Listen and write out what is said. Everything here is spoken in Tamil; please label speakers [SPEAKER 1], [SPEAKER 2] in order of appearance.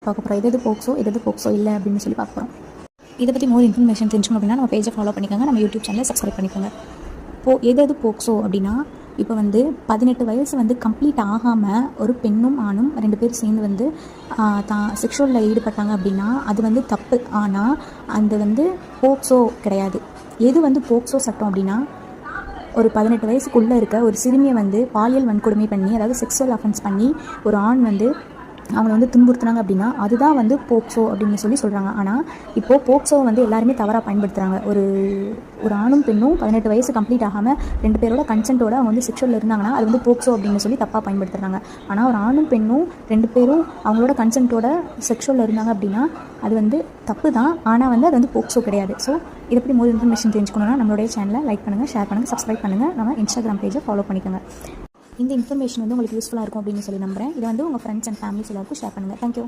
[SPEAKER 1] பார்க்க போகிறோம். எது போக்ஸோ எது போக்ஸோ இல்லை அப்படின்னு சொல்லி பார்க்க போகிறோம். இதை பற்றி மோர் இன்ஃபர்மேஷன் தெரிஞ்சுக்கணும் அப்படின்னா நம்ம பேஜை ஃபாலோ பண்ணிக்கோங்க, நம்ம யூடியூப் சேனலை சப்ஸ்கிரைப் பண்ணிக்கோங்க. எது போக்ஸோ அப்படின்னா, இப்போ 18 வயசு கம்ப்ளீட் ஆகாமல் ஒரு பெண்ணும் ஆணும் 2 பேர் சேர்ந்து தான் செக்ஷுவலில் ஈடுபட்டாங்க அப்படின்னா அது தப்பு. ஆனால் அந்த போக்ஸோ கிடையாது. எது போக்ஸோ சட்டம் அப்படின்னா, ஒரு 18 வயசுக்குள்ளே இருக்க ஒரு சிறுமியை பாலியல் வன்கொடுமை பண்ணி, அதாவது செக்ஸுவல் அஃபென்ஸ் பண்ணி ஒரு ஆண் அவங்க துன்புறுத்துனாங்க அப்படின்னா அதுதான் போக்ஸோ அப்படின்னு சொல்கிறாங்க. ஆனால் இப்போது போக்ஸோவை எல்லாருமே தவறாக பயன்படுத்துகிறாங்க. ஒரு ஆணும் பெண்ணும் 18 வயசு கம்ப்ளீட் ஆகாமல் 2 பேரோட கன்சென்ட்டோட அவங்க செக்ஷுவலில் இருந்தாங்கன்னா அது போக்ஸோ அப்படின்னு சொல்லி தப்பாக பயன்படுத்துகிறாங்க. ஆனால் ஒரு ஆணும் பெண்ணும் 2 பேரும் அவங்களோட கன்சென்ட்டோட செக்ஷுவலில் இருந்தாங்க அப்படின்னா அது தப்பு தான். ஆனால் அது போக்ஸோ கிடையாது. ஸோ இதை பற்றி மோர் இன்ஃபர்மேஷன் தெரிஞ்சுக்கணுன்னா நம்மளுடைய சேனலை லைக் பண்ணுங்கள், ஷேர் பண்ணுங்கள், சப்ஸ்கிரைப் பண்ணுங்கள், நம்ம இன்ஸ்டாகிராம் பேஜை ஃபாலோ பண்ணிக்கோங்க. இந்த இன்ஃபர்மேஷன் உங்களுக்கு யூஸ்ஃபுல்லாக இருக்கும் அப்படின்னு சொல்லி நம்புகிறேன். இதை உங்கள் ஃப்ரெண்ட்ஸ் அண்ட் ஃபேமிலிஸ் எல்லாருக்கும் ஷேர் பண்ணுங்கள். தேங்க்யூ.